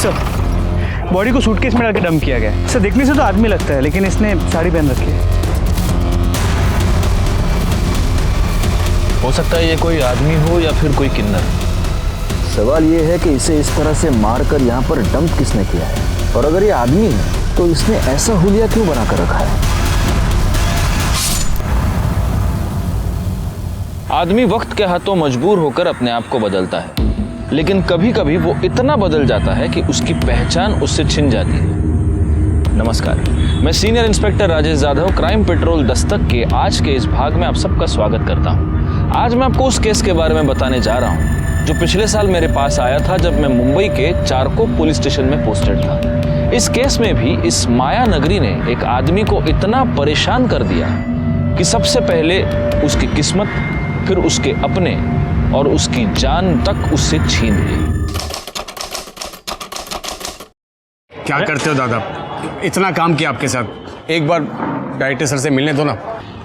Sir, body को suitcase में डाल के डंप किया गया। सर देखने से तो आदमी लगता है, लेकिन इसने साड़ी पहन रखी है। हो सकता है ये कोई आदमी हो या फिर कोई किन्नर। सवाल ये है कि इसे इस तरह से मारकर यहाँ पर डंप किसने किया है, और अगर ये आदमी है तो इसने ऐसा हुलिया क्यों बनाकर रखा है। आदमी वक्त के हाथों मजबूर होकर अपने आप को बदलता है, लेकिन कभी कभी वो इतना बदल जाता है कि उसकी पहचान उससे छिन जाती है। नमस्कार, मैं senior inspector Rajesh Yadav, crime petrol Dastak के आज के इस भाग में आप सबका स्वागत करता हूँ। आज मैं आपको उस केस के बारे में बताने जा रहा हूँ जो पिछले साल मेरे पास आया था जब मैं मुंबई के चारकोप पुलिस स्टेशन में पोस्टेड था। इस केस में भी इस माया नगरी ने एक आदमी को इतना परेशान कर दिया कि सबसे पहले उसकी किस्मत, फिर उसके अपने और उसकी जान तक उससे छीन ली। क्या करते हो दादा, इतना काम किया आपके साथ, एक बार डायरेक्टर सर से मिलने दो ना,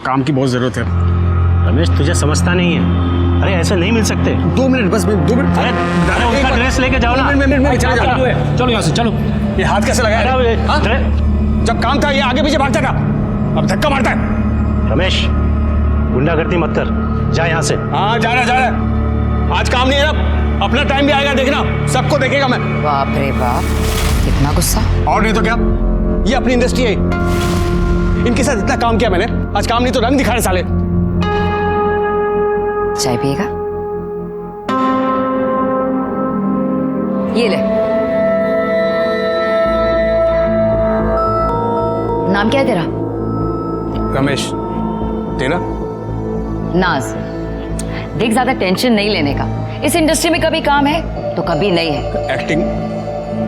काम की बहुत जरूरत है। रमेश तुझे समझता नहीं है, अरे ऐसे नहीं मिल सकते। 2 मिनट बस, 2 मिनट। अरे दादा उसका ड्रेस लेके जाओ ना। चलो यहाँ से चलो। ये हाथ कैसे लगाया? हाँ? जब काम था ये आगे पीछे भागता था, अब धक्का मारता है। रमेश गुंडागर्दी मत कर, जा यहाँ से। हाँ जा रहा। आज काम नहीं है ना, अपना टाइम भी आएगा, देखना, सबको देखेगा मैं। बाप रे बाप, कितना गुस्सा। और नहीं तो क्या, ये अपनी इंडस्ट्री है, इनके साथ इतना काम किया मैंने, आज काम नहीं तो रंग दिखा रहे साले। चाय पिएगा? ये ले। नाम क्या है तेरा? रमेश। तेरा? नाज। देख, ज्यादा टेंशन नहीं लेने का, इस इंडस्ट्री में कभी काम है तो कभी नहीं है। एक्टिंग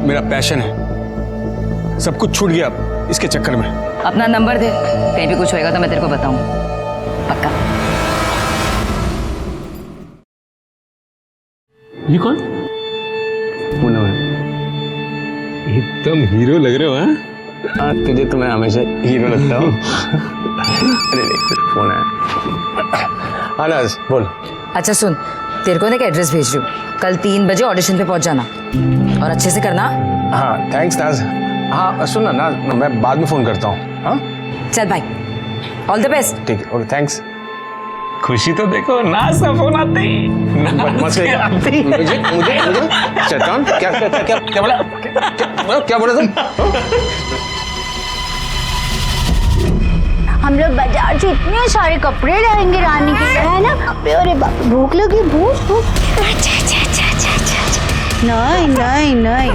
मेरा पैशन है, सब कुछ छूट गया इसके चक्कर में। अपना नंबर दे, कहीं भी कुछ होएगा तो मैं तेरे को बताऊं, पक्का। ये कौन? पूनम है। एकदम हीरो लग रहे हो। हाँ, तुझे तो मैं हमेशा हीरो लगता हूँ। अरे फोन है। हाँ नाज बोल। अच्छा सुन, तेरे को ना एक एड्रेस भेज रही हूँ, कल 3 बजे ऑडिशन पे पहुंच जाना और अच्छे से करना। हाँ थैंक्स नाज। हाँ सुन ना नाज, मैं बाद में फोन करता हूँ। हाँ चल भाई, ऑल द बेस्ट। ठीक है, ओके थैंक्स। खुशी तो देखो, नाज का फोन आते ही। मुझे शैतान, क्या बोला तुम? हम लोग बाजार से इतने सारे कपड़े लाएंगे रानी के लिए, है ना? अरे भूख लगी, भूख। नहीं।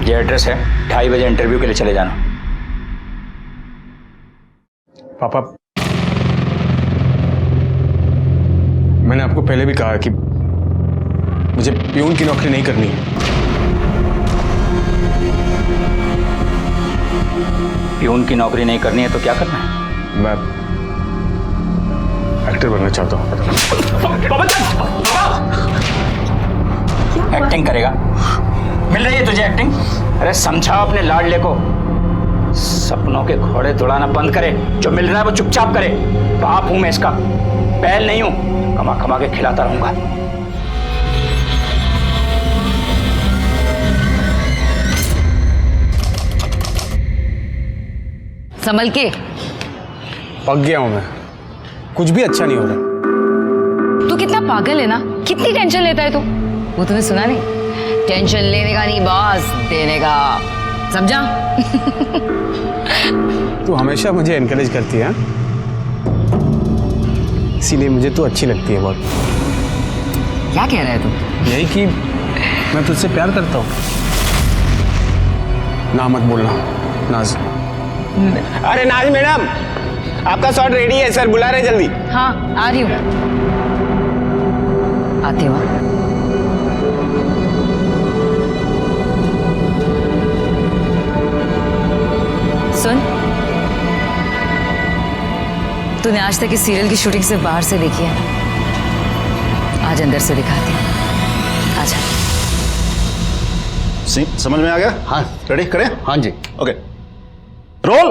ये एड्रेस है, 2:30 बजे इंटरव्यू के लिए चले जाना। पापा, मैंने आपको पहले भी कहा कि मुझे प्यून की नौकरी नहीं करनी है। प्यून की नौकरी नहीं करनी है तो क्या करना है? मैं एक्टर बनना चाहता हूँ। एक्टिंग करेगा? मिल रही है तुझे एक्टिंग? अरे समझाओ अपने लाडले को, सपनों के घोड़े दौड़ाना बंद करे, जो मिल रहा है वो चुपचाप करे। बाप हूं मैं इसका, बैल नहीं हूं, कमा कमा के खिलाता रहूंगा। संभल के। पक गया हूं मैं, कुछ भी अच्छा नहीं हो रहा। तू कितना पागल है ना, कितनी टेंशन लेता है तू। वो तूने सुना नहीं, टेंशन लेने का नहीं बॉस देने का, समझा? तू हमेशा मुझे एनकरेज करती है, इसीलिए मुझे तू अच्छी लगती है बहुत। क्या कह रहा है तू? यही कि मैं तुझसे प्यार करता हूँ। ना मत बोलना नाज। अरे नाज मैडम, आपका शॉट रेडी है, सर बुला रहे जल्दी। हाँ आ रही हूँ, आती हूँ। सुन, तूने आज तक इस सीरियल की शूटिंग से बाहर से देखी है, आज अंदर से दिखाती हूँ। आजा। समझ में आ गया? हाँ रेडी करें? हाँ जी ओके रोल।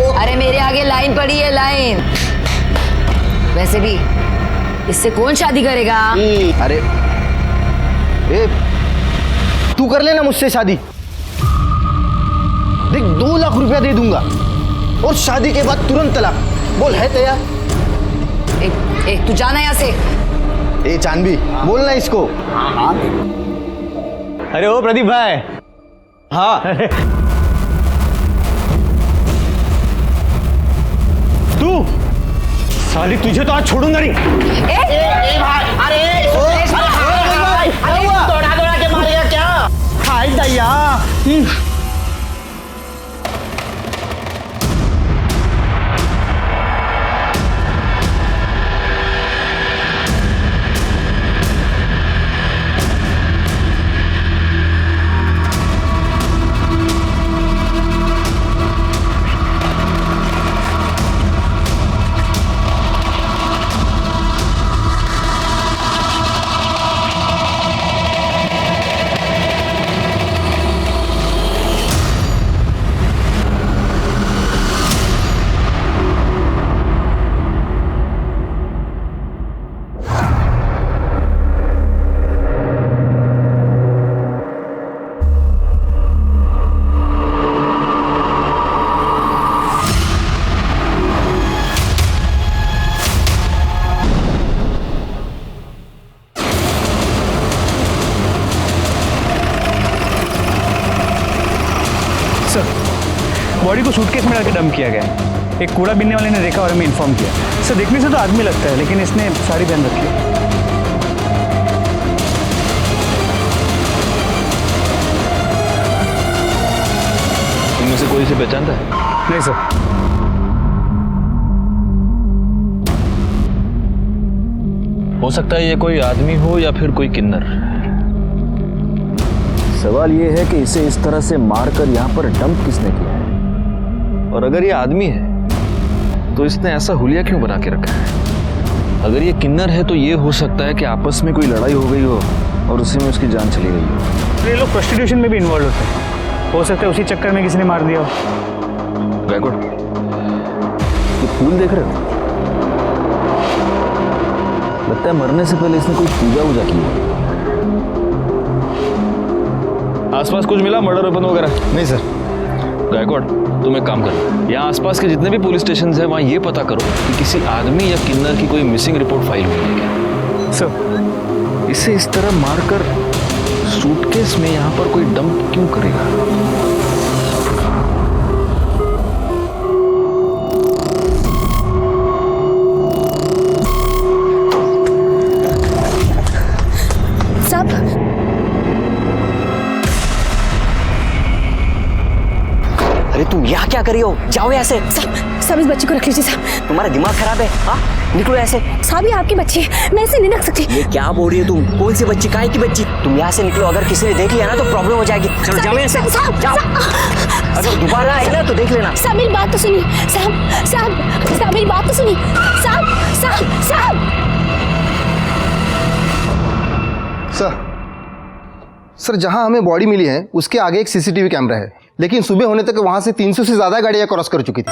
वैसे भी इससे कौन शादी करेगा? अरे ए, तू कर लेना मुझसे शादी। देख 2 लाख रुपया दे दूंगा और शादी के बाद तुरंत तलाक। बोल है तैयार? तू जाना यहाँ से। ए चांदबी बोलना इसको। अरे ओ प्रदीप भाई। हाँ तू साली, तुझे तो आज छोड़ूंगा नहीं। दौड़ा के मारेगा क्या? हाय दैया। बॉडी को सूटकेस में डाल के डंप किया गया है। एक कूड़ा बीनने वाले ने देखा और हमें इन्फॉर्म किया। सर देखने से तो आदमी लगता है, लेकिन इसने साड़ी पहन रखी है। इनमें से कोई इसे पहचानता है? नहीं सर। हो सकता है ये कोई आदमी हो या फिर कोई किन्नर। सवाल ये है कि इसे इस तरह से मारकर यहाँ पर डंप किसने किया है, और अगर ये आदमी है तो इसने ऐसा हुलिया क्यों बना के रखा है? अगर ये किन्नर है तो ये हो सकता है कि आपस में कोई लड़ाई हो गई हो और उसी में उसकी जान चली गई हो। ये लोग प्रोस्टिट्यूशन में भी इन्वॉल्व होते हैं, हो सकता है उसी चक्कर में किसी ने मार दिया हो। बैकवर्ड, ये फूल देख रहे हो? लगता है मरने से पहले इसने कोई पूजा वूजा की है। आसपास कुछ मिला मर्डर वेपन वगैरह? नहीं सर। गायकवाड़, तुम एक काम करो, यहाँ आसपास के जितने भी पुलिस स्टेशन हैं वहाँ ये पता करो कि किसी आदमी या किन्नर की कोई मिसिंग रिपोर्ट फाइल हुई है क्या। सर इसे इस तरह मारकर सूटकेस में यहाँ पर कोई डंप क्यों करेगा? अरे तुम यहाँ क्या कर रही हो? जाओ यहाँ से। साहब इस बच्चे को रख लीजिए साहब। तुम्हारा दिमाग खराब है? हाँ निकलो ऐसे। साहब ये आपकी बच्ची है, मैं ऐसे नहीं रख सकती। ये क्या बोल रही हो तुम? कौन सी बच्ची? काहे की बच्ची? तुम यहाँ से निकलो, अगर किसी ने देख लिया ना तो प्रॉब्लम हो जाएगी। चलो जाओ यहाँ से। जाओ। अगर दोबारा आए ना तो देख लेना। साहब मेरी बात तो सुनिए। साहब मेरी बात तो सुनिए। साहब सर जहां हमें बॉडी मिली है उसके आगे एक सीसीटीवी कैमरा है, लेकिन सुबह होने तक वहां से 300 से ज्यादा गाड़ियां क्रॉस कर चुकी थी।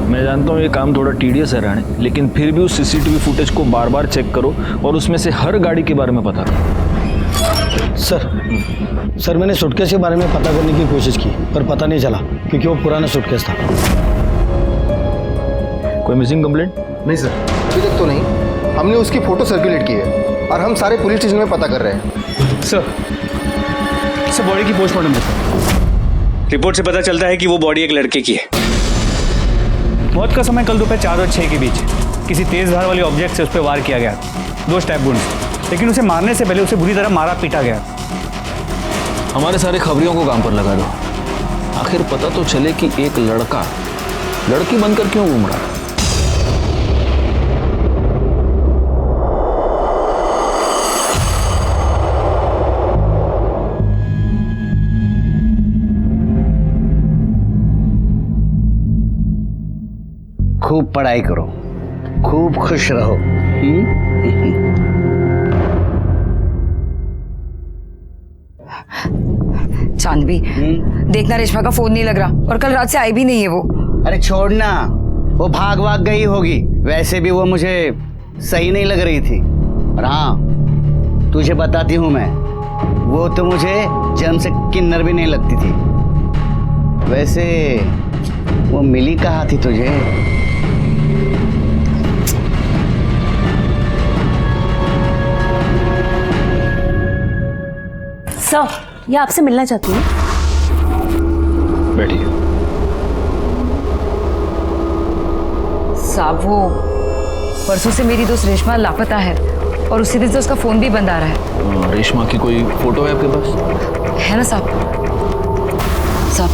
मैं जानता हूँ ये काम थोड़ा टीडियस है राणे, लेकिन फिर भी उस सीसीटीवी फुटेज को बार बार चेक करो और उसमें से हर गाड़ी के बारे में पता करो। सर मैंने सूटकेस के बारे में पता करने की कोशिश की पर पता नहीं चला क्योंकि वो पुराना सूटकेस था। कोई मिसिंग कंप्लेंट? नहीं सर, अभी तक तो नहीं। हमने उसकी फोटो सर्कुलेट की है और हम सारे पुलिस स्टेशन में पता कर रहे हैं। सर बॉडी की पोस्टमार्टम रिपोर्ट। रिपोर्ट से पता चलता है कि वो बॉडी एक लड़के की है। मौत का समय कल दोपहर 4 और 6 के बीच किसी तेज धार वाली ऑब्जेक्ट से उस पर वार किया गया, 2 स्टैब वुंड्स, लेकिन उसे मारने से पहले उसे बुरी तरह मारा पीटा गया। हमारे सारे खबरियों को काम पर लगा दो, आखिर पता तो चले कि एक लड़का लड़की बनकर क्यों घूम रहा है। खूब पढ़ाई करो, खूब खुश रहो। चांदबी, देखना रेशमा का फोन नहीं लग रहा और कल रात से आई भी नहीं है वो। अरे छोड़ना, वो भाग भाग गई होगी। वैसे भी वो मुझे सही नहीं लग रही थी। और हाँ, तुझे बताती हूँ मैं, वो तो मुझे जन्म से किन्नर भी नहीं लगती थी। वैसे वो मिली कहाँ थी तुझे? सर, ये आपसे मिलना चाहती हूँ। बैठिए। साहब, वो परसों से मेरी दोस्त रेशमा लापता है और उसी दिन से उसका फोन भी बंद आ रहा है। रेशमा की कोई फोटो है आपके पास? है ना साहब? साहब,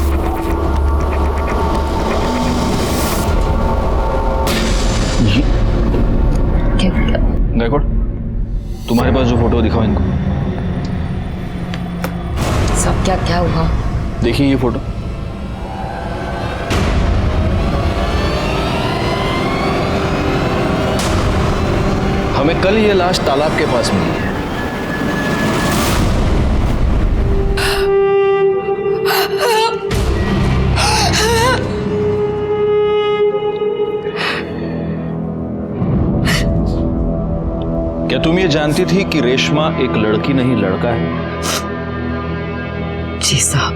क्या गायकवाड़, तुम्हारे पास जो फोटो दिखाओ इनको। साहब, क्या क्या हुआ? देखिए ये फोटो। हमें कल ये लाश तालाब के पास मिली है। क्या तुम ये जानती थी कि रेशमा एक लड़की नहीं लड़का है? जी साहब,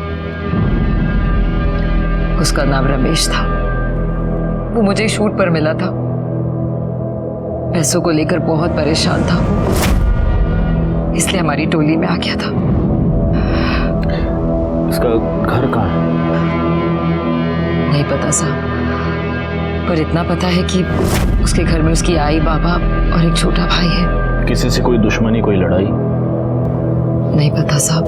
उसका नाम रमेश था। वो मुझे शूट पर मिला था। पैसों को लेकर बहुत परेशान था वो, इसलिए हमारी टोली में आ गया था। इसका घर कहाँ है? नहीं पता साहब, पर इतना पता है कि उसके घर में उसकी आई, बाबा और एक छोटा भाई है। किसी से कोई दुश्मनी, कोई लड़ाई? नहीं पता साहब।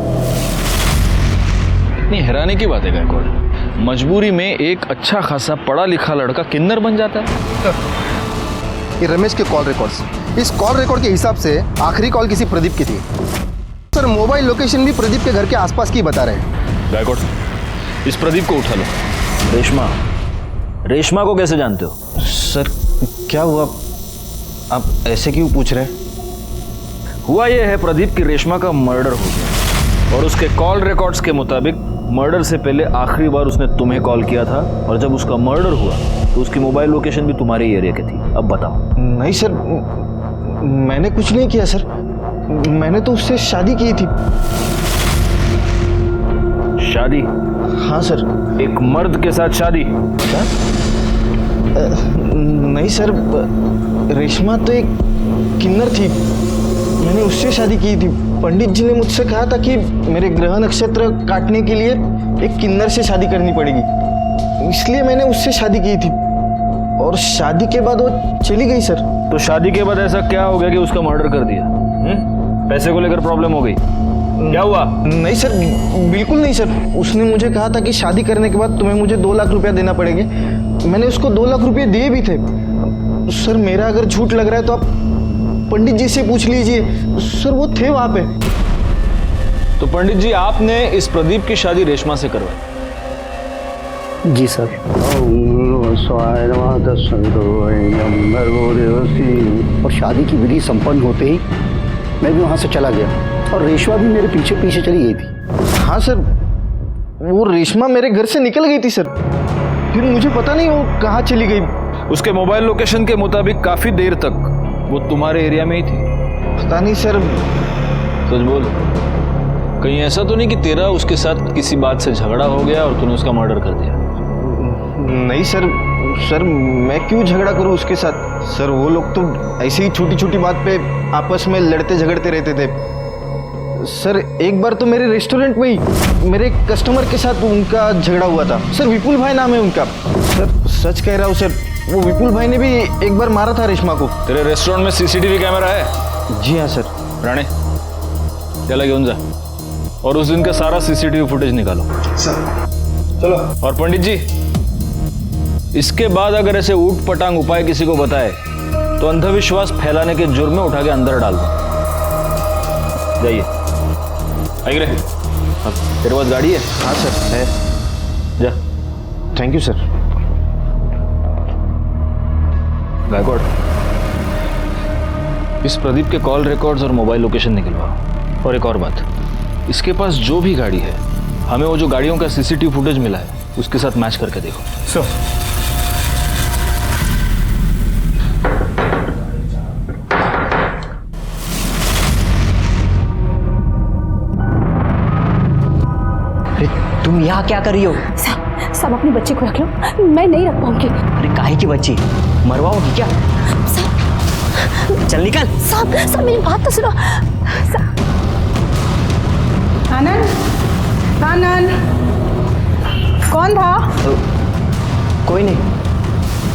नहीं, हैरानी की बात है गायकवाड़, मजबूरी में एक अच्छा खासा पढ़ा लिखा लड़का किन्नर बन जाता है। ये रमेश के कॉल रिकॉर्ड्स, इस कॉल रिकॉर्ड के हिसाब से आखिरी कॉल किसी प्रदीप की थी सर। मोबाइल लोकेशन भी प्रदीप के घर के आसपास की बता रहे हैं। गायकवाड़, इस प्रदीप को उठा लो। रेशमा को कैसे जानते हो? सर क्या हुआ, आप ऐसे क्यों पूछ रहे हैं? हुआ यह है प्रदीप की रेशमा का मर्डर हो गया और उसके कॉल रिकॉर्ड्स के मुताबिक मर्डर से पहले आखिरी बार उसने तुम्हें कॉल किया था और जब उसका मर्डर हुआ तो उसकी मोबाइल लोकेशन भी तुम्हारे एरिया की थी। अब बताओ। नहीं सर, मैंने कुछ नहीं किया सर। मैंने तो उससे शादी की थी। शादी? हाँ सर। एक मर्द के साथ शादी? क्या? नहीं सर, रेशमा तो एक किन्नर थी, मैंने उससे शादी की थी। पंडित जी ने मुझसे कहा था कि मेरे ग्रह नक्षत्र काटने के लिए एक किन्नर से शादी करनी पड़ेगी, इसलिए मैंने उससे शादी की थी। और शादी के बाद वो चली गई सर। तो शादी के बाद ऐसा क्या हो गया कि उसका मर्डर कर दिया? पैसे को लेकर प्रॉब्लम हो गई? क्या हुआ? नहीं सर, बिल्कुल नहीं सर। उसने मुझे कहा था कि शादी करने के बाद तुम्हें मुझे 2 लाख रुपया देना पड़ेंगे। मैंने उसको 2 लाख रुपये दिए भी थे। सर मेरा अगर झूठ लग रहा है तो आप पंडित जी से पूछ लीजिए, सर वो थे वहां पे। तो पंडित जी, आपने इस प्रदीप की शादी रेशमा से करवाई? जी सर। और शादी की विधि संपन्न होते ही मैं भी वहां से चला गया और रेशमा भी मेरे पीछे पीछे चली गई थी। हाँ सर, वो रेशमा मेरे घर से निकल गई थी सर। फिर मुझे पता नहीं वो कहाँ चली गई। उसके मोबाइल लोकेशन के मुताबिक काफी देर तक वो तुम्हारे एरिया में ही थी। पता नहीं सर। सच बोल, कहीं ऐसा तो नहीं कि तेरा उसके साथ किसी बात से झगड़ा हो गया और तूने उसका मर्डर कर दिया? नहीं सर, सर मैं क्यों झगड़ा करूं उसके साथ? सर वो लोग तो ऐसे ही छोटी छोटी बात पे आपस में लड़ते झगड़ते रहते थे। सर एक बार तो मेरे रेस्टोरेंट में ही मेरे कस्टमर के साथ उनका झगड़ा हुआ था। सर विपुल भाई नाम है उनका। सर सच कह रहा हूँ सर, वो विपुल भाई ने भी एक बार मारा था रेशमा को। तेरे रेस्टोरेंट में सीसीटीवी कैमरा है? जी हाँ सर। राणे, चला घेऊन जा और उस दिन का सारा सीसीटीवी फुटेज निकालो। सर चलो। और पंडित जी, इसके बाद अगर ऐसे ऊट पटांग उपाय किसी को बताए तो अंधविश्वास फैलाने के जुर्म में उठा के अंदर डाल दो। जाइए। आई रे, तेरे पास गाड़ी है? हाँ सर है। जा। Thank you sir. गायकवाड़, इस प्रदीप के कॉल रिकॉर्ड्स और मोबाइल लोकेशन निकलवाओ। और एक और बात, इसके पास जो भी गाड़ी है, हमें वो जो गाड़ियों का सीसीटीवी फुटेज मिला है उसके साथ मैच करके देखो। सर तुम यहाँ क्या कर रही हो? सब अपने बच्चे को रख लो, मैं नहीं रख पाऊंगी। अरे काहे की बच्ची, मरवाओगी क्या? चल निकल। सब मेरी बात तो सुनो। आनंद, आनंद, कौन था? कोई नहीं,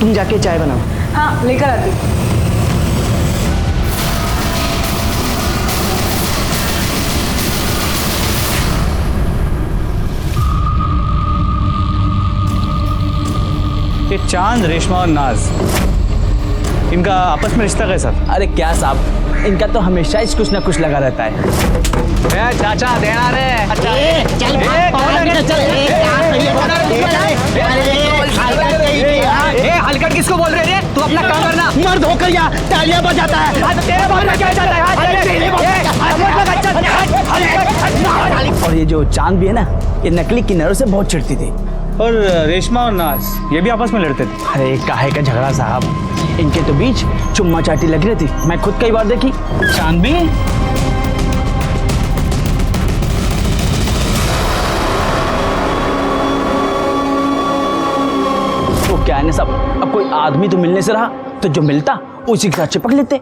तुम जाके चाय बनाओ। हाँ, लेकर आती। ये चांद, रेशमा और नाज, इनका आपस में रिश्ता कैसा? अरे क्या साहब, इनका तो हमेशा ही कुछ ना कुछ लगा रहता है। चाचा देना रे। हलकट किसको बोल रहे हैं? तू अपना काम करना। मर्द होकर या तालियां बजाता है। तेरे बारे में क्या चाहता है? और ये जो चांद भी है ना, ये नकली किन्नरों से बहुत चिढ़ती थी। और रेशमा और नाज ये भी आपस में लड़ते थे। अरे काहे का झगड़ा साहब, इनके तो बीच चुम्मा चाटी लग रही थी, मैं खुद कई बार देखी। चांद भी तो क्या है ना साहब, अब कोई आदमी तो मिलने से रहा, तो जो मिलता उसी के साथ चिपक लेते।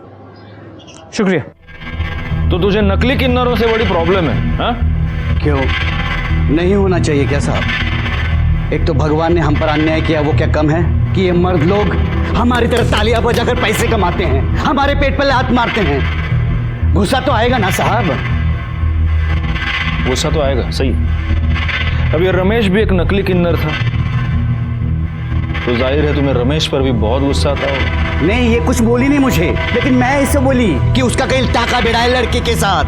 शुक्रिया। तो तुझे नकली किन्नरों से बड़ी प्रॉब्लम है हा? क्यों नहीं होना चाहिए क्या साहब? एक तो भगवान ने हम पर अन्याय किया, वो क्या कम है कि ये मर्द लोग हमारी तरह तालियां बजाकर पैसे कमाते हैं, हमारे पेट पर लात मारते हैं। गुस्सा तो आएगा ना साहब? गुस्सा तो आएगा, सही। अब ये रमेश भी एक नकली किन्नर था, तो जाहिर है तुम्हें रमेश पर भी बहुत गुस्सा आता होगा। नहीं, ये कुछ बोली नहीं मुझे, लेकिन मैं इसे बोली कि उसका कहीं टाका भिड़ा है लड़की के साथ,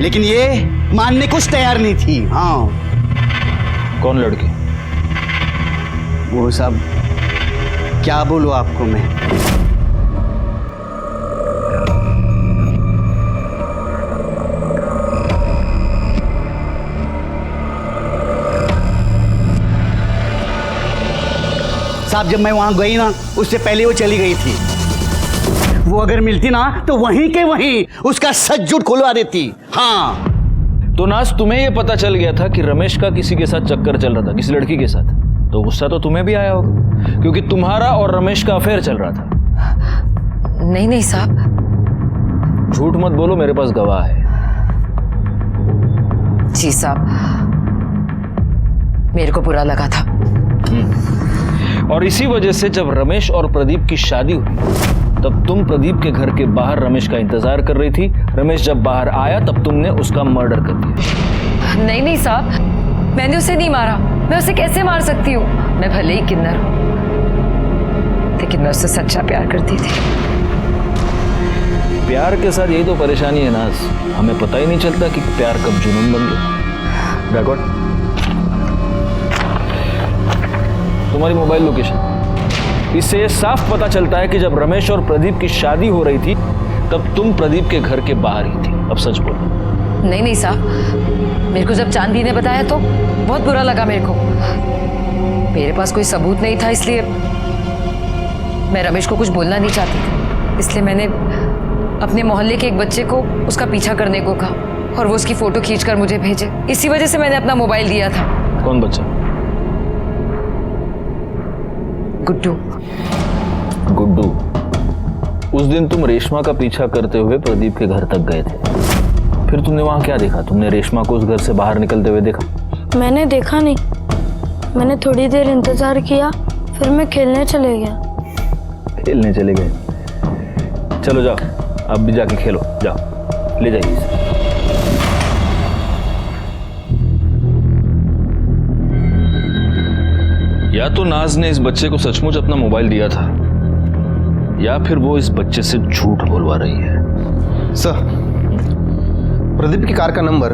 लेकिन ये मानने कुछ तैयार नहीं थी। हाँ। कौन लड़की? वो सब क्या बोलूं आपको मैं? साहब जब मैं वहां गई ना, उससे पहले वो चली गई थी। वो अगर मिलती ना तो वहीं के वहीं उसका सच झूठ खुलवा देती। हाँ। तो नाज, तुम्हें यह पता चल गया था कि रमेश का किसी के साथ चक्कर चल रहा था, किसी लड़की के साथ, तो गुस्सा तो तुम्हें भी आया होगा, क्योंकि तुम्हारा और रमेश का अफेयर चल रहा था। नहीं साहब। झूठ मत बोलो, मेरे पास गवाह है। जी साहब, मेरे को बुरा लगा था। और इसी वजह से जब रमेश और प्रदीप की शादी हुई, तब तुम प्रदीप के घर के बाहर रमेश का इंतजार कर रही थी। रमेश जब बाहर आया तब तुमने उसका मर्डर कर दिया। नहीं साहब, मैंने उसे नहीं मारा। मैं उसे कैसे मार सकती हूँ? मैं भले ही किन्नर हूँ, लेकिन मैं उससे सच्चा प्यार करती थी। प्यार के साथ यही तो परेशानी है नाज, हमें पता ही नहीं चलता कि प्यार कब जुनून बन गया। बैकवर्ड, तुम्हारी मोबाइल लोकेशन, इससे ये साफ पता चलता है कि जब रमेश और प्रदीप की शादी हो रही थी तब तुम प्रदीप के घर के बाहर ही थी। अब सच बोलो। नहीं साहब, मेरे को जब चांदी ने बताया तो बहुत बुरा लगा मेरे को। मेरे पास कोई सबूत नहीं था, इसलिए मैं रमेश को कुछ बोलना नहीं चाहती थी। इसलिए मैंने अपने मोहल्ले के एक बच्चे को उसका पीछा करने को कहा और वो उसकी फोटो खींचकर मुझे भेजे। इसी वजह से मैंने अपना मोबाइल दिया था। कौन बच्चा? गुड्डू। गुड्डू। उस दिन तुम रेशमा का पीछा करते हुए प्रदीप के घर तक गए थे, फिर तुमने वहां क्या देखा? तुमने रेशमा को उस घर से बाहर निकलते हुए देखा? मैंने देखा नहीं, मैंने थोड़ी देर इंतजार किया, फिर मैं खेलने चले गया। खेलने चले गए? चलो जाओ, अब भी जाके खेलो, जाओ, ले जाइए इसे। या तो नाज ने इस बच्चे को सचमुच अपना मोबाइल दिया था, या फिर वो इस बच्चे से झूठ बोलवा रही है। सर, प्रदीप की कार का नंबर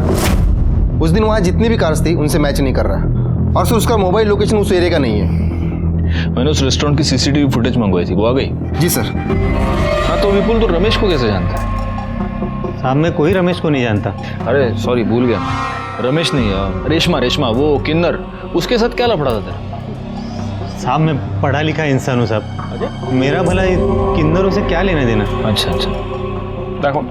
उस दिन वहां जितनी भी कार्स थी उनसे मैच नहीं कर रहा, और फिर उसका मोबाइल लोकेशन उस एरिया का नहीं है। मैंने उस रेस्टोरेंट की सीसीटीवी फुटेज मंगवाई थी, वो आ गई? जी सर। हाँ, तो विपुल तो रमेश को कैसे जानता है? साहब मैं कोई रमेश को नहीं जानता। अरे सॉरी, भूल गया, रमेश नहीं, रेशमा, वो किन्नर, उसके साथ क्या लफड़ा था तेरा? साहब मैं पढ़ा लिखा इंसान हूँ साहब, मेरा भला किन्नरों से क्या लेना देना। अच्छा, देखो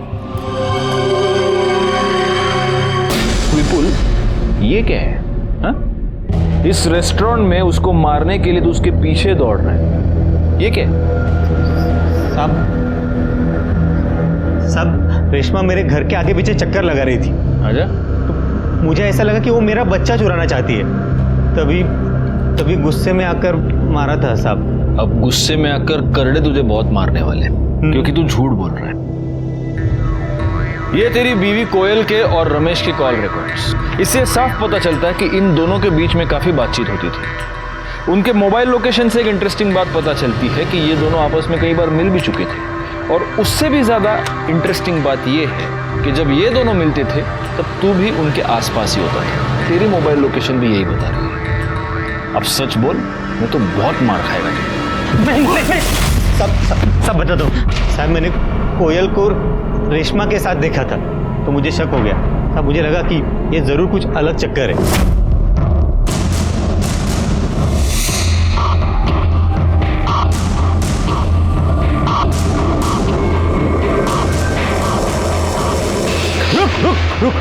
विपुल, ये क्या है? इस रेस्टोरेंट में उसको मारने के लिए तो उसके पीछे दौड़ रहा है। ये क्या? सब रेशमा मेरे घर के आगे पीछे चक्कर लगा रही थी। अच्छा। तो मुझे ऐसा लगा कि वो मेरा बच्चा चुराना चाहती है, तभी गुस्से में आकर मारा था साहब। अब गुस्से में आकर करड़े तुझे बहुत मारने वाले, क्योंकि तू झूठ बोल रहा है। ये तेरी बीवी कोयल के और रमेश के कॉल रिकॉर्ड्स। इससे साफ पता चलता है कि इन दोनों के बीच में काफी बातचीत होती थी। उनके मोबाइल लोकेशन से एक इंटरेस्टिंग बात पता चलती है कि ये दोनों आपस में कई बार मिल भी चुके थे। और उससे भी ज्यादा इंटरेस्टिंग बात ये है कि जब ये दोनों मिलते थे तब तू भी उनके आसपास ही होता था। तेरी मोबाइल लोकेशन भी यही बता रही है। अब सच बोल, मैं तो बहुत मार खाएगा तू। सब बता दो साहब। मैंने कोयल को रेशमा के साथ देखा था तो मुझे शक हो गया। अब मुझे लगा कि ये जरूर कुछ अलग चक्कर है। रुक।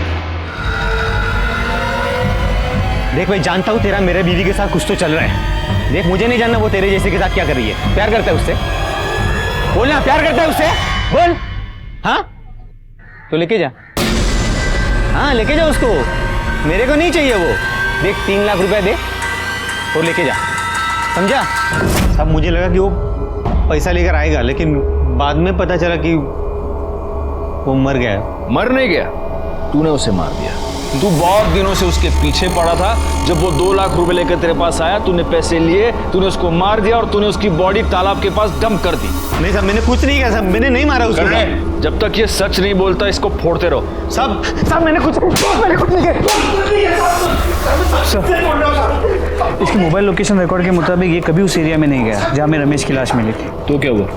देख, मैं जानता हूं तेरा मेरे बीवी के साथ कुछ तो चल रहा है। देख, मुझे नहीं जानना वो तेरे जैसे के साथ क्या कर रही है। प्यार करता है उससे? बोलना, प्यार करता है उससे? बोल। हाँ तो लेके जा। हाँ लेके जा उसको। मेरे को नहीं चाहिए वो। देख, 3 लाख रुपए दे और लेके जा, समझा? अब मुझे लगा कि वो पैसा लेकर आएगा, लेकिन बाद में पता चला कि वो मर गया। मर नहीं गया, तूने उसे मार दिया। तू बहुत दिनों से उसके पीछे पड़ा था। जब वो 2 लाख रुपए लेकर तेरे पास आया, तूने पैसे लिए, तूने उसको मार दिया और तूने उसकी बॉडी तालाब के पास डंप कर दी। नहीं साहब, मैंने कुछ नहीं किया साहब। मैंने नहीं मारा उसको। जब तक ये सच नहीं बोलता, इसको फोड़ते रहो। साहब मैंने कुछ नहीं किया। इसकी मोबाइल लोकेशन रिकॉर्ड के मुताबिक ये कभी उस एरिया में नहीं गया जहाँ में रमेश की लाश मिली थी। तो क्या हुआ?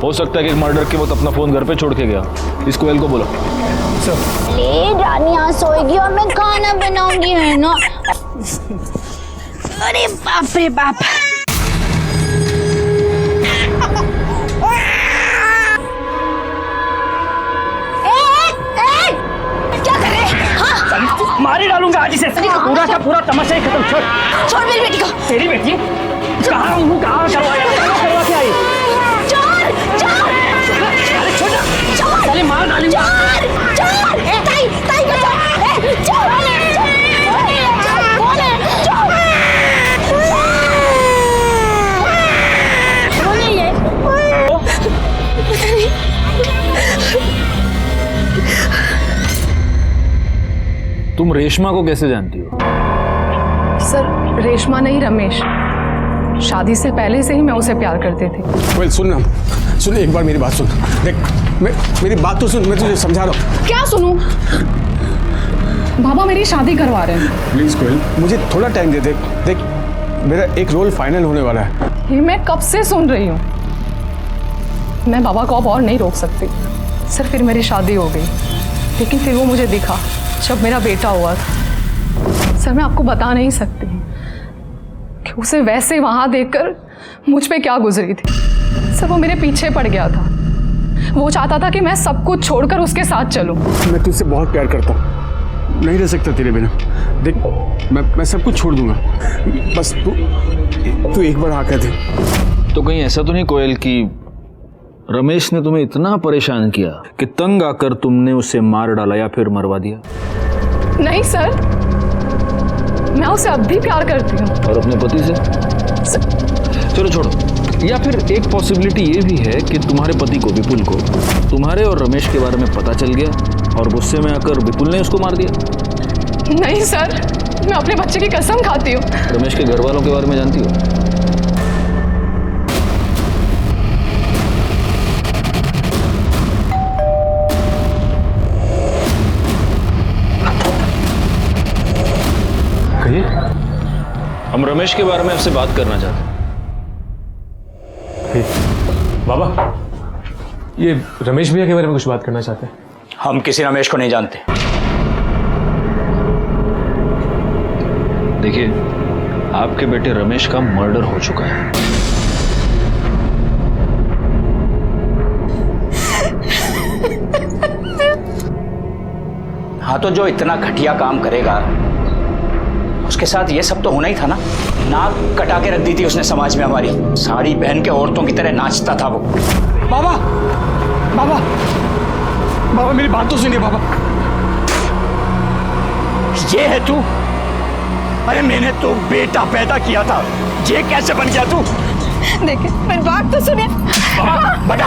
हो सकता है कि मर्डर के वक्त अपना फोन घर पे छोड़ के गया। इस कोयल को बोलो। ले रानी यहाँ सोएगी और मैं खाना बनाऊंगी, है ना? अरे बाप रे बाप। क्या कर रहे? हाँ? मार ही डालूंगा आज इसे। पूरा का पूरा तमाशा ही खत्म। छोड़ मेरी बेटी को। तेरी बेटी कहाँ करवा के आई? चले मार डालूंगा। तुम रेशमा को कैसे जानती हो? सर, रेशमा नहीं, रमेश। शादी से पहले से ही मैं उसे प्यार करते थे। कोयल सुन एक बार मेरी बात सुन। देख, मेरी बात तो सुन, मैं तुझे समझा रहा हूँ। क्या सुनूं? बाबा मेरी शादी करवा रहे हैं। प्लीज कोयल, मुझे थोड़ा टाइम दे दे। देख, मेरा एक रोल फाइनल होने वाला है। ये मैं कब से सुन रही हूँ। मैं बाबा को अब और नहीं रोक सकती। सर, फिर मेरी शादी हो गई, लेकिन फिर वो मुझे दिखा जब मेरा बेटा हुआ था। सर, मैं आपको बता नहीं सकती कि उसे वैसे वहां देखकर मुझ पे क्या गुजरी थी। सर, वो मेरे पीछे पड़ गया था। वो चाहता था कि मैं सब कुछ छोड़कर उसके साथ चलूं। मैं तुझसे बहुत प्यार करता हूँ, नहीं रह सकता तेरे बिना। देख, मैं सब कुछ छोड़ दूंगा, बस तू एक बार आकर दे। तो कहीं ऐसा तो नहीं कोयल कि रमेश ने तुम्हें इतना परेशान किया कि तंग आकर तुमने उसे मार डाला या फिर मरवा दिया? नहीं सर, मैं उसे अब भी प्यार करती हूँ। और अपने पति से? चलो छोड़ो। या फिर एक पॉसिबिलिटी ये भी है कि तुम्हारे पति को, विपुल को, तुम्हारे और रमेश के बारे में पता चल गया और गुस्से में आकर विपुल ने उसको मार दिया। नहीं सर, मैं अपने बच्चे की कसम खाती हूँ। रमेश के घर वालों के बारे में जानती हो? हम रमेश के बारे में आपसे बात करना चाहते हैं। बाबा, ये रमेश भैया के बारे में कुछ बात करना चाहते हैं। हम किसी रमेश को नहीं जानते। देखिए, आपके बेटे रमेश का मर्डर हो चुका है। हाँ, तो जो इतना घटिया काम करेगा उसके साथ ये सब तो होना ही था ना। नाक कटा के रख दी थी उसने समाज में हमारी। साड़ी पहन के औरतों की तरह नाचता था वो। बाबा बाबा बाबा मेरी बात तो सुनिए बाबा। ये है तू? अरे मैंने तो बेटा पैदा किया था, ये कैसे बन गया तू? देखिए मेरी बात तो सुनिए। बेटा,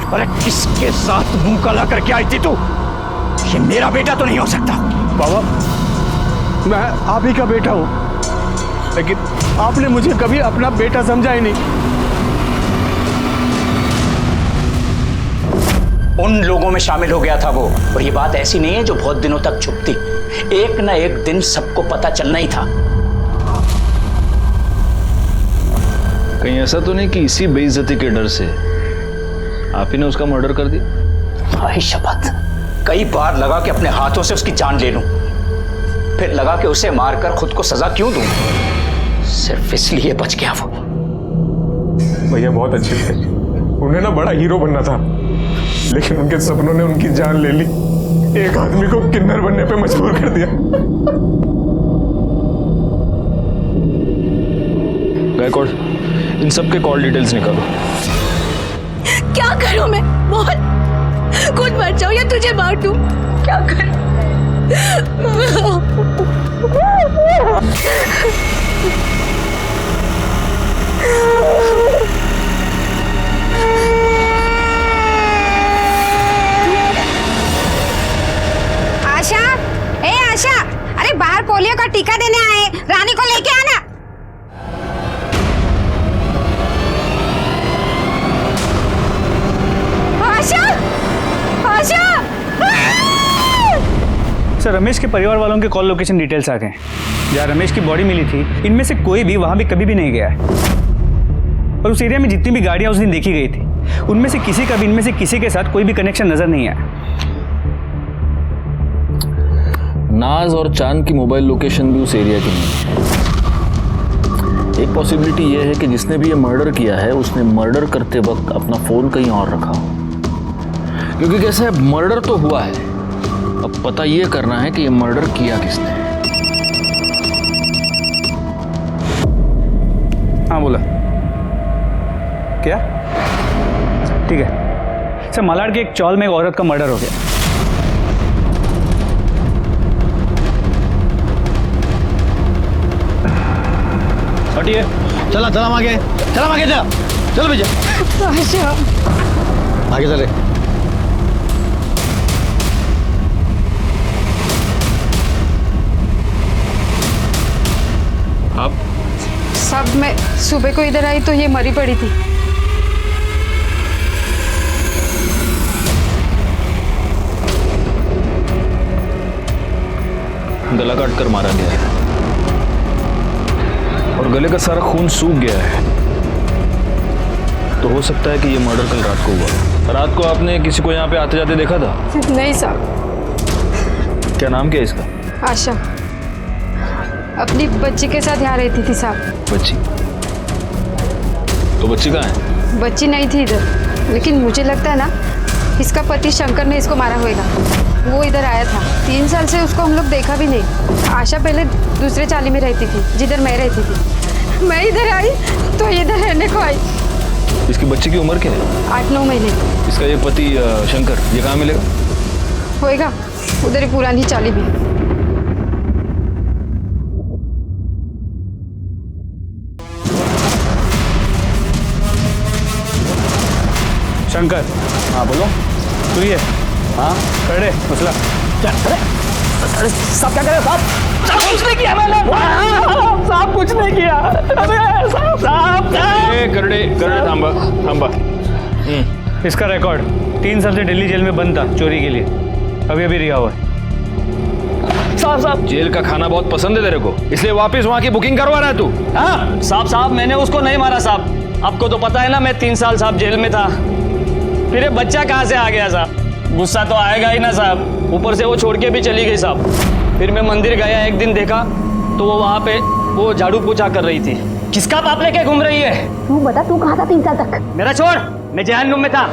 अरे किसके साथ मुंह काला करके आई थी तू? ये मेरा बेटा तो नहीं हो सकता। बाबा मैं आप ही का बेटा हूं, लेकिन आपने मुझे कभी अपना बेटा समझा ही नहीं। उन लोगों में शामिल हो गया था वो, और ये बात ऐसी नहीं है जो बहुत दिनों तक छुपती। एक ना एक दिन सबको पता चलना ही था। कहीं ऐसा तो नहीं कि इसी बेइज्जती के डर से आप ही ने उसका मर्डर कर दिया? हाय शपथ, कई बार लगा कि अपने हाथों से उसकी जान ले लूं, फिर लगा कि उसे मारकर खुद को सजा क्यों दूं, सिर्फ इसलिए बच गया वो। भैया बहुत अच्छे थे, उन्हें ना बड़ा हीरो बनना था, लेकिन उनके सपनों ने उनकी जान ले ली। एक आदमी को किन्नर बनने पे मजबूर कर दिया। गायकवाड़, इन सब के कॉल डिटेल्स निकालो। क्या करूं मैं? बोल, खुद मर जाऊं या तुझे मार दूं? क्या करूं? आशा, ए आशा, अरे बाहर पोलियो का टीका देने आए, रानी को लेके आना। आशा, आशा। सर रमेश के परिवार वालों के कॉल लोकेशन डिटेल्स आ गए। जहाँ रमेश की बॉडी मिली थी, इनमें से कोई भी वहां भी कभी भी नहीं गया है। और उस एरिया में जितनी भी गाड़ियां उस दिन देखी गई थी, उनमें से किसी का भी इनमें से किसी के साथ कोई भी कनेक्शन नजर नहीं आया। नाज और चांद की मोबाइल लोकेशन भी उस एरिया की नहीं है। एक पॉसिबिलिटी ये है कि जिसने भी ये मर्डर किया है उसने मर्डर करते वक्त अपना फोन कहीं और रखा हो, क्योंकि कैसा है, मर्डर तो हुआ है, अब पता ये करना है कि ये मर्डर किया किसने। हाँ बोला क्या? ठीक है सर, मालाड के एक चौल में एक औरत का मर्डर हो गया। हटिए, चला चला आगे, चला आगे, चला चल भैया, आगे चले। आप साहब मैं सुबह को इधर आई तो ये मरी पड़ी थी। गला काट कर मारा गया है और गले का सारा खून सूख गया है, तो हो सकता है कि ये मर्डर कल रात को हुआ। रात को आपने किसी को यहाँ पे आते जाते देखा था? नहीं साहब। क्या नाम क्या है इसका? आशा, अपनी बच्ची के साथ यहाँ रहती थी साहब। बच्ची? तो बच्ची कहाँ है? बच्ची नहीं थी इधर, लेकिन मुझे लगता है ना इसका पति शंकर ने इसको मारा होगा। वो इधर आया था, 3 साल से उसको हम लोग देखा भी नहीं। आशा पहले दूसरे चाली में रहती थी जिधर मैं रहती थी। मैं इधर आई तो इधर रहने को आई। इसकी बच्ची की उम्र क्या है? 8-9 महीने। इसका ये पति शंकर, ये कहाँ मिलेगा? होएगा उधर ही पुरानी चाली भी। शंकर। हाँ बोलो। तू ही है? हाँ खड़े मसला। अरे साहब क्या करे साहब? साहब कुछ नहीं किया मैंने। साहब कुछ नहीं किया। अरे साहब करड़े थांबा थांबा। इसका रिकॉर्ड 3 साल से दिल्ली जेल में बंद था चोरी के लिए, अभी अभी रिहा हुआ है। साहब जेल का खाना बहुत पसंद है तेरे को, इसलिए वापस वहाँ की बुकिंग करवा रहा है तू? हाँ साहब मैंने उसको नहीं मारा साहब, आपको तो पता है ना मैं 3 साल साहब जेल में था। फिर ये बच्चा कहाँ से आ गया साहब? गुस्सा तो आएगा ही ना साहब, ऊपर से वो छोड़ के भी चली गई साहब। फिर मैं मंदिर गया, एक दिन देखा तो वो वहाँ पे वो झाड़ू पोछा कर रही थी। किसका बाप लेके घूम रही है? तू बता, तू कहाँ था 3 साल तक? मेरा छोड़, मैं जहन्नुम में था।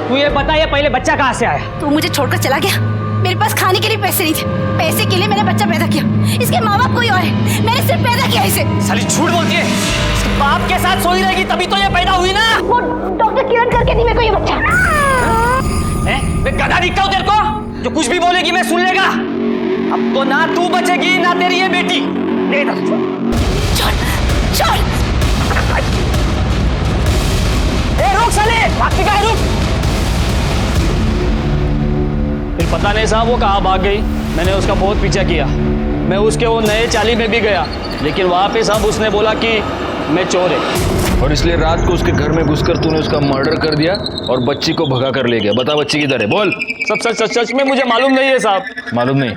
तू ये बता, ये पहले बच्चा कहाँ से आया? तू मुझे छोड़कर चला गया, मेरे पास खाने के लिए पैसे नहीं थे, पैसे के लिए मैंने बच्चा पैदा किया। इसके माँ बाप कोई और है, मैंने सिर्फ पैदा किया इसे। साली झूठ बोलती है, इसके बाप के साथ सोई रहेगी तभी तो ये पैदा हुई ना। वो डॉक्टर किरण करके दी मेरे को ये बच्चा। मैं गधा दिखता हूँ तेरे को, जो कुछ भी बोलेगी मैं सुन लेगा। अब तो ना तू बचेगी ना तेरी ये बेटी। दे इधर। छोड़ छोड़। रुक साले, भागती कहाँ है, रुक। फिर पता नहीं साहब वो कहाँ भाग गई। मैंने उसका बहुत पीछा किया, मैं उसके वो नए चाली में भी गया, लेकिन वहाँ पे साहब उसने बोला कि मैं चोर है। और इसलिए रात को उसके घर में घुसकर तूने उसका मर्डर कर दिया और बच्ची को भगा कर ले गया। बता बच्ची किधर है, बोल। सब सच सच सच में मुझे मालूम नहीं है साहब। मालूम नहीं?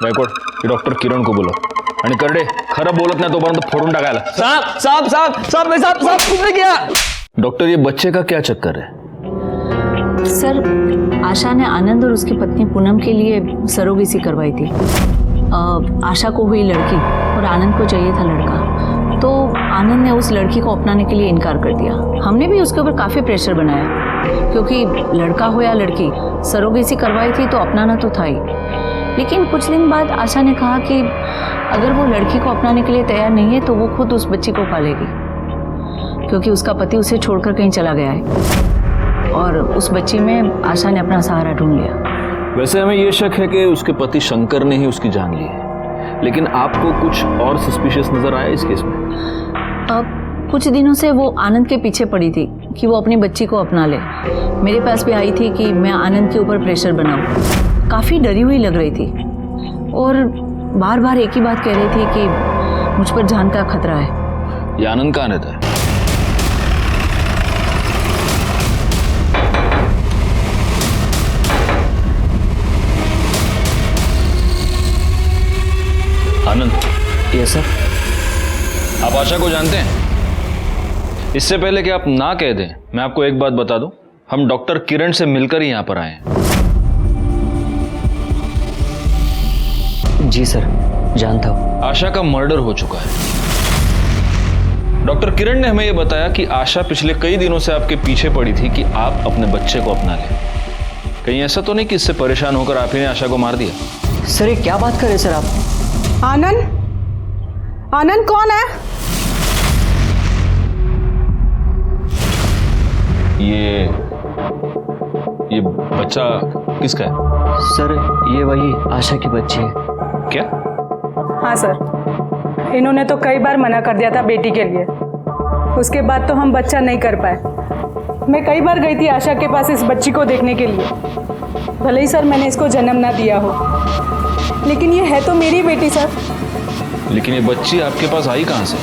डॉक्टर किरण को बोलो आणि करडे खरं बोलत नाही तोपर्यंत फोडून टाकायला। साहब साहब साहब साहब मैं साहब साहब कुछ नहीं किया। डॉक्टर ये बच्चे का क्या चक्कर है? सर, आशा ने आनंद और उसकी पत्नी पूनम के लिए सरोगेसी करवाई थी। आशा को हुई लड़की और आनंद को चाहिए था लड़का, तो आनंद ने उस लड़की को अपनाने के लिए इनकार कर दिया। हमने भी उसके ऊपर काफ़ी प्रेशर बनाया, क्योंकि लड़का हो या लड़की, सरोगेसी करवाई थी तो अपनाना तो था ही। लेकिन कुछ दिन बाद आशा ने कहा कि अगर वो लड़की को अपनाने के लिए तैयार नहीं है तो वो खुद उस बच्ची को पालेगी, क्योंकि उसका पति उसे छोड़कर कहीं चला गया है। और उस बच्ची में आशा ने अपना सहारा ढूंढ लिया। वैसे हमें ये शक है कि उसके पति शंकर ने ही उसकी जान ली है, लेकिन आपको कुछ और सस्पिशियस नजर आया इस केस में? अब कुछ दिनों से वो आनंद के पीछे पड़ी थी कि वो अपनी बच्ची को अपना ले। मेरे पास भी आई थी कि मैं आनंद के ऊपर प्रेशर बनाऊं। काफ़ी डरी हुई लग रही थी और बार बार एक ही बात कह रही थी कि मुझ पर जान का खतरा है। ये आनंद कहाँ रहता है? आनंद? Yes sir. आप आशा को जानते हैं? इससे पहले कि आप ना कह दें, मैं आपको एक बात बता दूं, हम डॉक्टर किरण से मिलकर ही यहां पर आए हैं। जी सर, जानता हूं। आशा का मर्डर हो चुका है। डॉक्टर किरण ने हमें यह बताया कि आशा पिछले कई दिनों से आपके पीछे पड़ी थी कि आप अपने बच्चे को अपना लें। कहीं ऐसा तो नहीं कि इससे परेशान होकर आप ही ने आशा को मार दिया? सर ये क्या बात कर रहे सर आप? आनंद? आनंद कौन है? ये बच्चा किसका है? सर ये वही आशा की बच्ची है। क्या? हाँ सर, इन्होंने तो कई बार मना कर दिया था बेटी के लिए, उसके बाद तो हम बच्चा नहीं कर पाए। मैं कई बार गई थी आशा के पास इस बच्ची को देखने के लिए। भले ही सर मैंने इसको जन्म ना दिया हो, लेकिन ये है तो मेरी बेटी सर। लेकिन ये बच्ची आपके पास आई कहाँ से?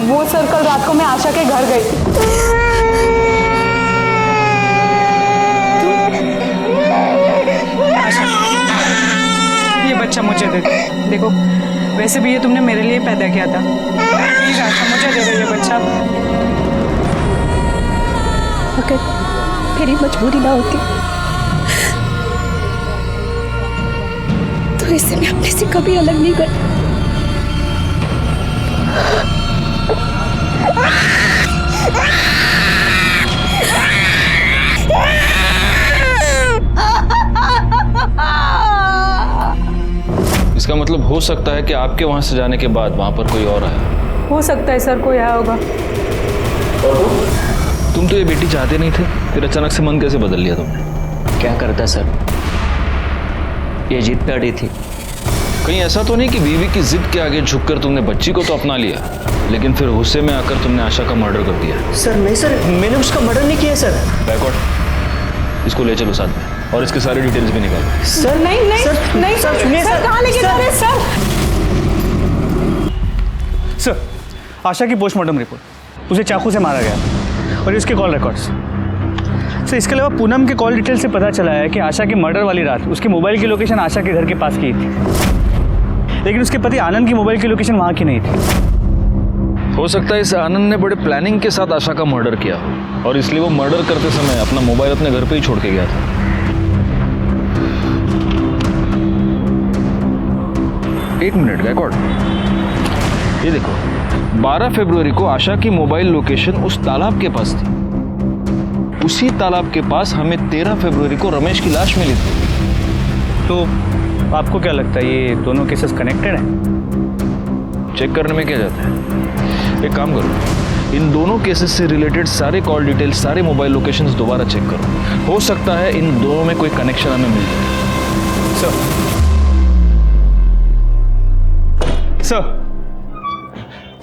वो सर कल रात को मैं आशा के घर गई थी। ये बच्चा मुझे दे दो। देखो वैसे भी ये तुमने मेरे लिए पैदा किया था, प्लीज आशा मुझे दे दो ये बच्चा। अगर मेरी मजबूरी ना होती तो इससे मैं अपने से कभी अलग नहीं करती। इसका मतलब हो सकता है कि आपके वहां से जाने के बाद वहां पर कोई और आया। हो सकता है सर कोई आया होगा। तुम तो ये बेटी चाहते नहीं थे, फिर अचानक से मन कैसे बदल लिया तुमने? क्या करता सर, ये जिद पे अड़ी थी। कहीं ऐसा तो नहीं कि बीवी की जिद के आगे झुककर तुमने बच्ची को तो अपना लिया, लेकिन फिर गुस्से में आकर तुमने आशा का मर्डर कर दिया? सर नहीं सर, मैंने उसका मर्डर नहीं किया सर। बैकआउट, इसको ले चलो साथ में और इसके सारे डिटेल्स भी निकालो। सर नहीं नहीं सर, नहीं सर, सुनिए सर, कहाँ लेके जा रहे हैं सर? सर, आशा की पोस्टमार्टम रिपोर्ट, उसे चाकू से मारा गया और इसके कॉल रिकॉर्ड्स। सर इसके अलावा पूनम के कॉल डिटेल से पता चला है कि आशा की मर्डर वाली रात उसके मोबाइल की लोकेशन आशा के घर के पास की थी, लेकिन उसके पति आनंद की मोबाइल की लोकेशन वहाँ की नहीं थी। हो सकता है इस आनंद ने बड़े प्लानिंग के साथ आशा का मर्डर किया और इसलिए वो मर्डर करते समय अपना मोबाइल अपने घर पे ही छोड़ के गया था। एक मिनट गैकॉर्ड, ये देखो 12 फरवरी को आशा की मोबाइल लोकेशन उस तालाब के पास थी। उसी तालाब के पास हमें 13 फरवरी को रमेश की लाश मिली थी। तो आपको क्या लगता है ये दोनों केसेस कनेक्टेड हैं? चेक करने में क्या जाता है? एक काम करो, इन दोनों केसेस से रिलेटेड सारे कॉल डिटेल्स, सारे मोबाइल लोकेशंस दोबारा चेक करो। हो सकता है इन दोनों में कोई कनेक्शन हमें मिल जाए।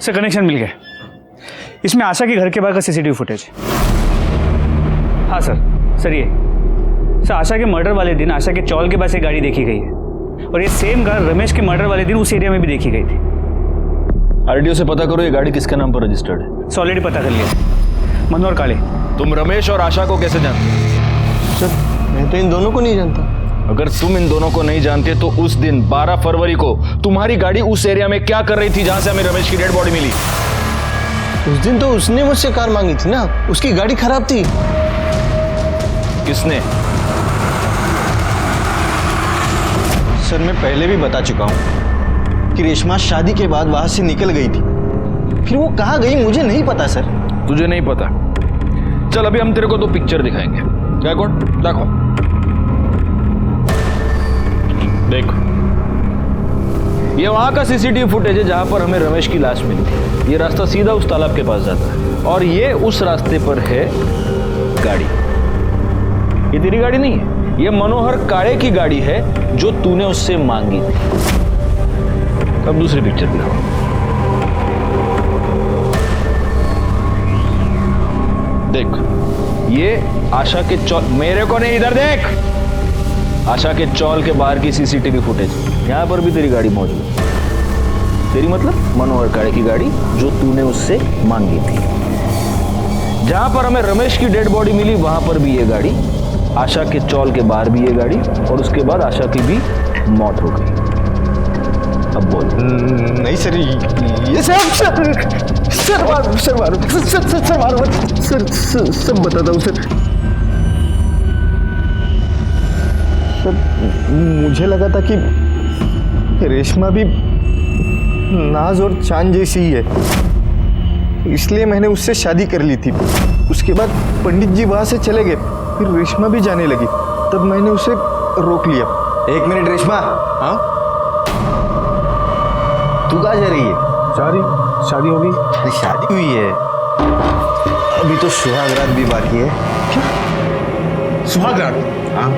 सर कनेक्शन मिल गया। इसमें आशा के घर के बाहर का सीसीटीवी फुटेज। हाँ सर ये सर आशा के मर्डर वाले दिन आशा के चौल के पास एक गाड़ी देखी गई है, और ये सेम कार रमेश के मर्डर वाले दिन उस एरिया में भी देखी गई थी। आरटीओ से पता करो ये गाड़ी किसके नाम पर रजिस्टर्ड है। ऑलरेडी पता कर लिया, मनोहर काले। तुम रमेश और आशा को कैसे जानते? सर मैं तो इन दोनों को नहीं जानता। अगर तुम इन दोनों को नहीं जानते तो उस दिन 12 फरवरी को तुम्हारी गाड़ी उस एरिया में क्या कर रही थी जहां से हमें रमेश की डेड बॉडी मिली? उस दिन तो उसने मुझसे कार मांगी थी ना, उसकी गाड़ी खराब थी। किसने? सर मैं पहले भी बता चुका हूँ कि रेशमा शादी के बाद वहां से निकल गई थी। फिर वो कहाँ गई मुझे नहीं पता सर। तुझे नहीं पता? चल अभी हम तेरे को 2 पिक्चर दिखाएंगे। क्या कौन? देखो देखो, ये वहां का सीसीटीवी फुटेज है जहां पर हमें रमेश की लाश मिली थी। ये रास्ता सीधा उस तालाब के पास जाता है और ये उस रास्ते पर है गाड़ी। ये तेरी गाड़ी नहीं है, ये मनोहर काळे की गाड़ी है जो तूने उससे मांगी थी। अब दूसरी पिक्चर दिखाओ। देख, ये आशा के चौल, मेरे को नहीं, इधर देख, आशा के चौल के बाहर की सीसीटीवी फुटेज। यहां पर भी तेरी गाड़ी मौजूद है। तेरी मतलब मनोहर काळे की गाड़ी जो तूने उससे मांगी थी। जहां पर हमें रमेश की डेड बॉडी मिली वहां पर भी ये गाड़ी, आशा के चौल के बाहर भी ये गाड़ी, और उसके बाद आशा की भी मौत हो गई। अब बोल। नहीं सर, ये सब बताता हूँ सर। मुझे लगा था कि रेशमा भी नाज और चांद जैसी ही है, इसलिए मैंने उससे शादी कर ली थी। उसके बाद पंडित जी वहां से चले गए, फिर रेशमा भी जाने लगी, तब मैंने उसे रोक लिया। 1 मिनट रेशमा। हाँ, तू कहाँ जा रही है? शादी हो गई? अरे शादी हुई है, अभी तो सुहागरात भी बाकी है। सुहागरात? हाँ,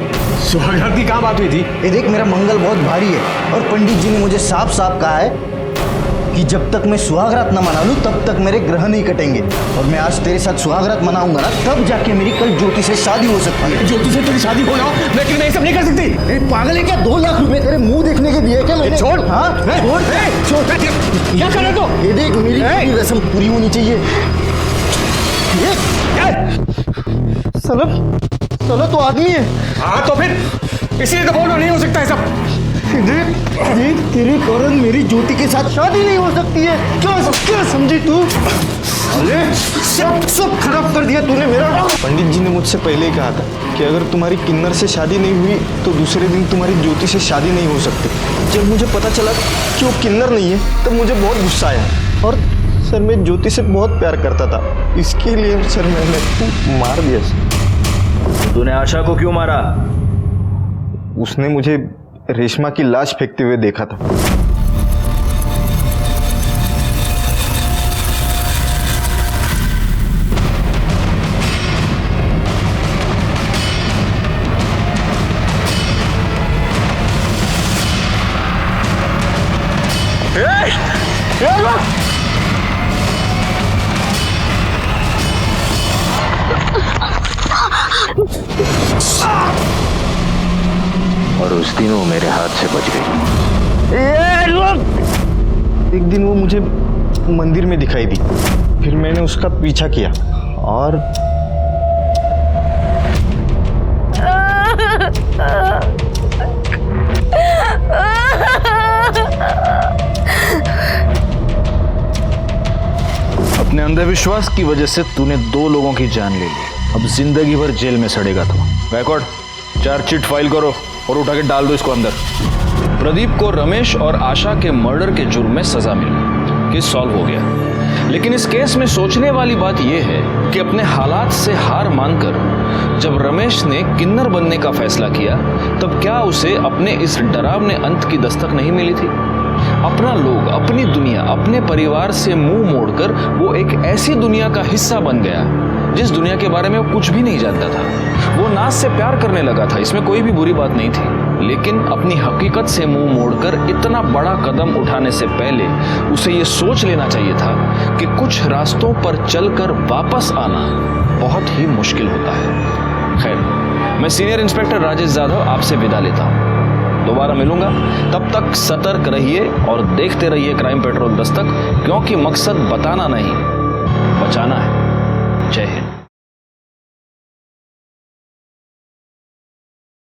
सुहागरात की कहाँ बात हुई थी? ये देख, मेरा मंगल बहुत भारी है और पंडित जी ने मुझे साफ साफ कहा है कि जब तक मैं सुहागरात न मना लूं तब तक मेरे ग्रह नहीं कटेंगे। और मैं आज तेरे साथ सुहागरात मनाऊंगा ना, तब जाके मेरी कल ज्योति से शादी हो सकती है। ज्योति से तेरी शादी हो जाओ, लेकिन मैं ये सब नहीं कर सकती। अरे पागल है क्या? 2 लाख रुपए तेरे मुंह देखने के दिए क्या मैंने? छोड़। हाँ छोड़। क्या कर रहे हो? ये देख, मेरी रस्म पूरी होनी चाहिए। साला तो आदमी है। हाँ तो फिर इसीलिए तो बोल रहा नहीं हो सकता है सब। देख तेरे कारण मेरी ज्योति के साथ शादी नहीं हो सकती है। क्या समझी तू? अरे सब खराब कर दिया तूने मेरा। पंडित जी ने मुझसे पहले ही कहा था कि अगर तुम्हारी किन्नर से शादी नहीं हुई तो दूसरे दिन तुम्हारी ज्योति से शादी नहीं हो सकती। जब मुझे पता चला कि वो किन्नर नहीं है तब मुझे बहुत गुस्सा आया, और सर मैं ज्योति से बहुत प्यार करता था, इसके लिए सर मैंने मार दिया सर। तूने आशा को क्यों मारा? उसने मुझे रेशमा की लाश फेंकते हुए देखा था। और उस दिन वो मेरे हाथ से बच गई। एक दिन वो मुझे मंदिर में दिखाई दी, फिर मैंने उसका पीछा किया और अपने अंधविश्वास की वजह से तूने 2 लोगों की जान ले ली। अब जिंदगी भर जेल में सड़ेगा तू। रिकॉर्ड 4 चिट फाइल करो और उठा के डाल दो इसको अंदर। प्रदीप को रमेश और आशा के मर्डर के जुर्म में सजा मिल गई, केस सॉल्व हो गया। लेकिन इस केस में सोचने वाली बात यह है कि अपने हालात से हार मानकर जब रमेश ने किन्नर बनने का फैसला किया, तब क्या उसे अपने इस डरावने अंत की दस्तक नहीं मिली थी? अपना लोग, अपनी दुनिया, अपने परिवार से मुंह मोड़कर वो एक ऐसी दुनिया का हिस्सा बन गया जिस दुनिया के बारे में वो कुछ भी नहीं जानता था। वो नाज से प्यार करने लगा था, इसमें कोई भी बुरी बात नहीं थी, लेकिन अपनी हकीकत से मुंह मोड़कर इतना बड़ा कदम उठाने से पहले उसे ये सोच लेना चाहिए था कि कुछ रास्तों पर चलकर वापस आना बहुत ही मुश्किल होता है। खैर, मैं सीनियर इंस्पेक्टर राजेश यादव आपसे विदा लेता हूँ। दोबारा मिलूंगा, तब तक सतर्क रहिए और देखते रहिए क्राइम पेट्रोल दस्तक, क्योंकि मकसद बताना नहीं